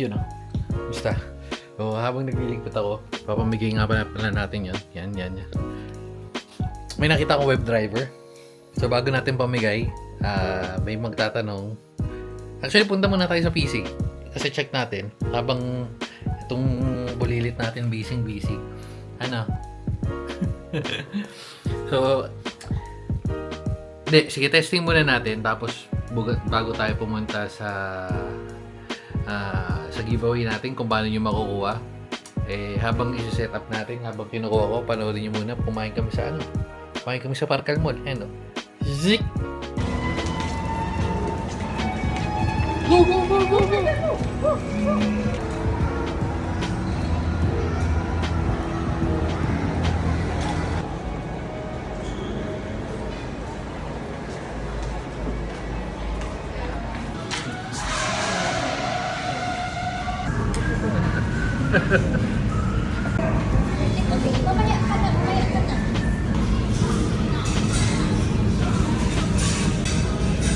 Yun o. Basta. So, habang naglilingkod ako, papamigay nga pala natin yun. Yan. May nakita akong web driver. So, bago natin pamigay, may magtatanong. Actually, punta muna tayo sa PC. Kasi check natin. Habang itong bulilit natin busy. Ano? So, sige, testing muna natin. Tapos, bago tayo pumunta sa giveaway natin kung paano nyo makukuha. Habang isi-set up natin, habang kinukuha ko, panoorin nyo muna. Kumain kami sa Parkal Mall. Ano? Zik! Go! Mamaya ka na.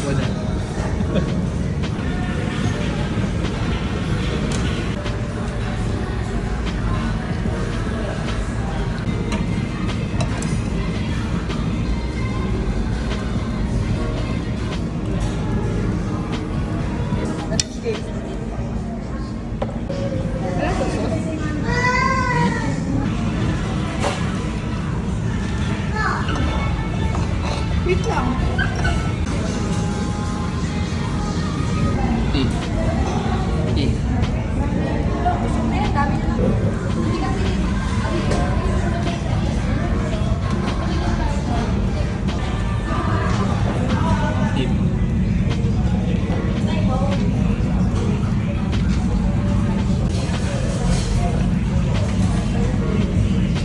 Wala. Wait lang.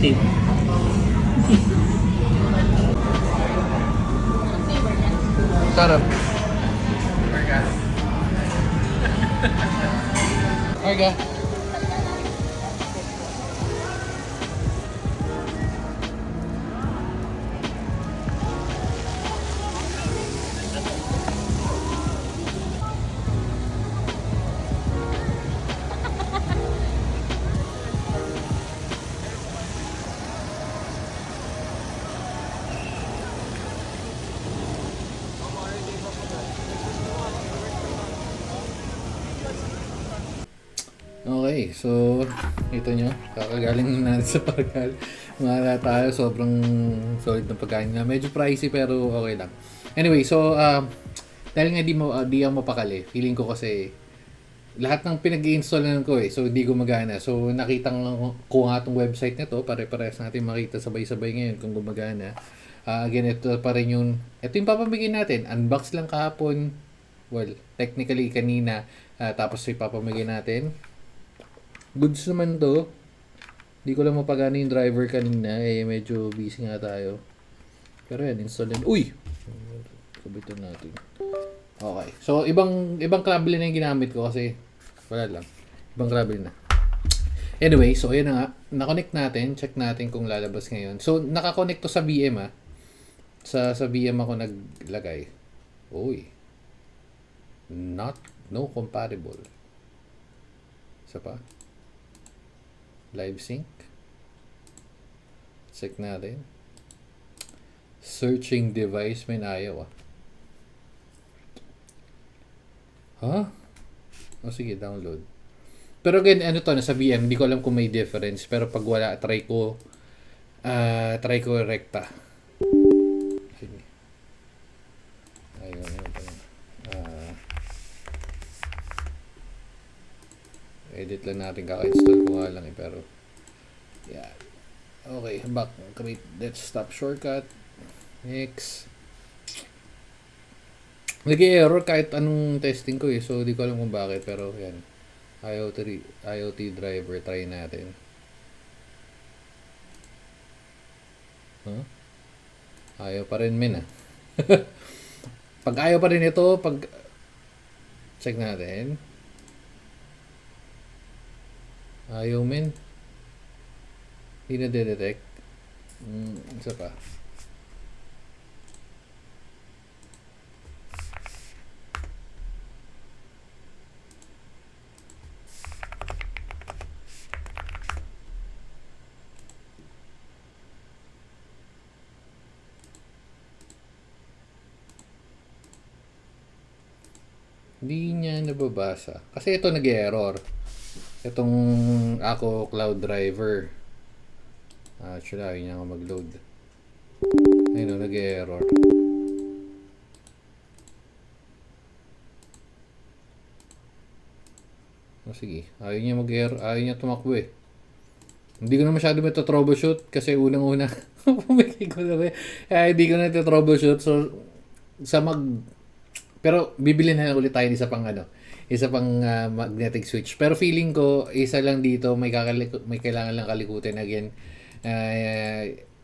Tip. Sarap. Arga. Okay, so ito nyo, kakagaling natin sa Parkal. Mahala tayo, sobrang solid ng pagkain nga. Medyo pricey pero okay lang. Anyway, so dahil nga di ako mapakali, feeling ko kasi lahat ng pinag-i-install na ko so hindi gumagana. So nakita ko nga itong website na to, pare-parehas natin makita sabay-sabay ngayon kung gumagana. Again, ito pa rin ito yung papamigay natin. Unbox lang kahapon. Well, technically kanina. Tapos ipapamigay natin. Goods naman to. Hindi ko lang mapagana yung driver kanina. Medyo busy nga tayo. Pero yan, install din. Uy! Kabitan natin. Okay. So, ibang cable na yung ginamit ko kasi wala lang. Ibang cable na. Anyway, so ayan na nga. Na-connect natin. Check natin kung lalabas ngayon. So, naka-connect to sa VM Sa VM ako naglagay. Uy. No compatible. Isa pa. Live sync. Check natin. Searching device. May ayaw sige, download. Pero again, ano to, nasa VM, hindi ko alam kung may difference. Pero pag wala, try ko rekta. Sige. Ayun. Edit lang natin, kaka-install ko nga lang pero yeah. Okay, back. Create desktop shortcut. Next. Nag-error kahit anong testing ko so di ko alam kung bakit pero yan. IoT driver, try natin. Ayaw pa rin Pag ayaw pa rin ito, check natin. Ayaw hindi na-detect. Isa pa. Hindi niya nababasa. Kasi ito nag-error. Itong ako cloud driver. Actually, ayaw niya nga mag-load. Ayun o, nag-error. Sige, ayaw niya mag-error. Ayaw niya tumakbo eh. Hindi ko na masyado troubleshoot kasi unang-una pumigay ko na rin. Hindi ko na troubleshoot. So, pero bibili na ulit tayo isa pang magnetic switch. Pero feeling ko, isa lang dito, may kailangan lang kalikutin again.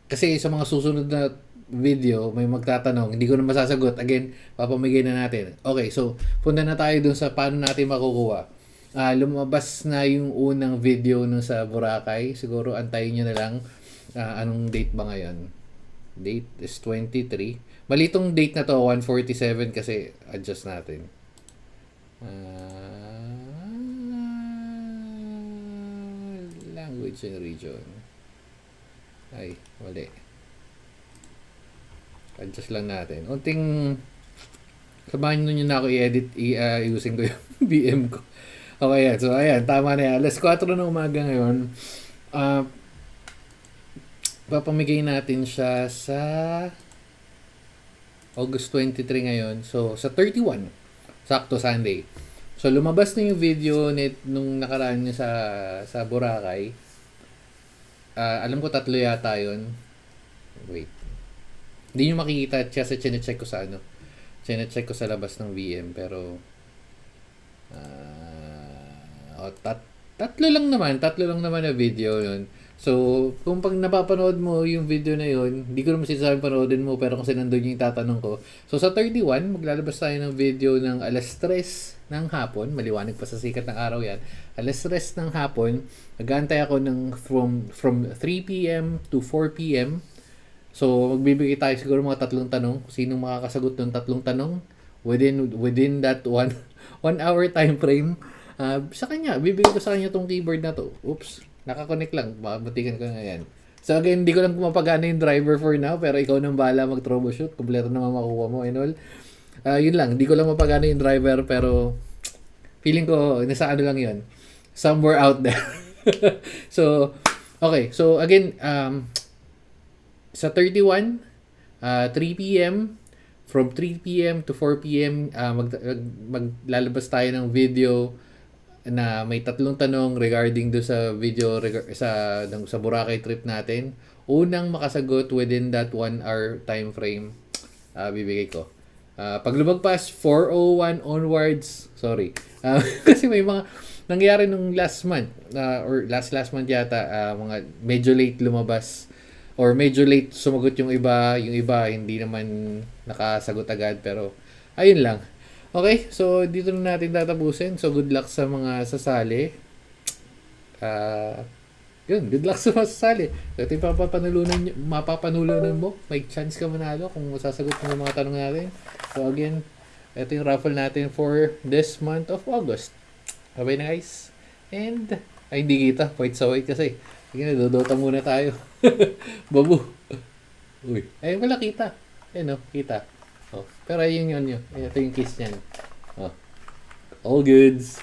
Kasi sa mga susunod na video, may magtatanong, hindi ko na masasagot. Again, papamigay na natin. Okay, so, punta na tayo dun sa paano natin makukuha. Lumabas na yung unang video nun sa Boracay. Siguro antayin nyo na lang. Anong date ba ngayon? Date is 23. Malitong date na to, 147 kasi adjust natin. Language and region. Ay, mali. Adjust lang natin. Unting samahan nyo na ako i-edit, using ko yung BM ko. Okay, so ayan, tama na yan. Alas 4 ng umaga ngayon. Papamigay natin siya sa August 23 ngayon. So, sa 31. Sakto Sunday. So, lumabas na yung video nung nakaraan niya sa Boracay. Alam ko 3 yata yun. Wait. Hindi nyo makikita kasi chinecheck ko sa chinecheck ko sa labas ng VM. Pero, tatlo lang naman na video yun. So, kung pag napapanood mo yung video na yun, hindi ko naman sinasabing panoodin mo, pero kung sinandun yung tatanong ko. So, sa 31, maglalabas tayo ng video ng alas 3 ng hapon. Maliwanag pa sa sikat ng araw yan. Alas 3 ng hapon, nag-aantay ako from 3 p.m. to 4 p.m. So, magbibigay tayo siguro mga 3 tanong. Sinong makakasagot ng 3 tanong within that 1 hour time frame. Sa kanya, bibigay ko sa kanya tong keyboard na to. Oops, nakakonect lang. Butikan ko na yan. So again, hindi ko lang kumapagana yung driver for now, pero ikaw nang bahala mag-troubleshoot. Kompleto naman makuha mo and all. Yun lang, hindi ko lang mapagana yung driver, pero feeling ko, nasa ano lang yun. Somewhere out there. So, okay. So again, sa 31, 3 p.m., from 3 p.m. to 4 p.m., maglalabas tayo ng video na may 3 tanong regarding do sa video sa Boracay trip natin. Unang makasagot within that 1 hour time frame, bibigay ko. Pag lumagpas 4:01 onwards, sorry. Kasi may mga nangyari nung last month or last month yata, mga medyo late lumabas or medyo late sumagot yung iba hindi naman nakasagot agad, pero ayun lang. Okay, so dito na natin tatapusin. So good luck sa mga sasali. Good luck sa mga sasali. So ito yung mapapanulunan mo. May chance ka manalo kung masasagot mo yung mga tanong natin. So again, ito yung raffle natin for this month of August. Okay na guys? And, hindi kita. Point sa white kasi. Sige na, dodota muna tayo. Babu. Uy. Wala kita. Kita. Pero ayun yun. Ito yung case niyan. All goods.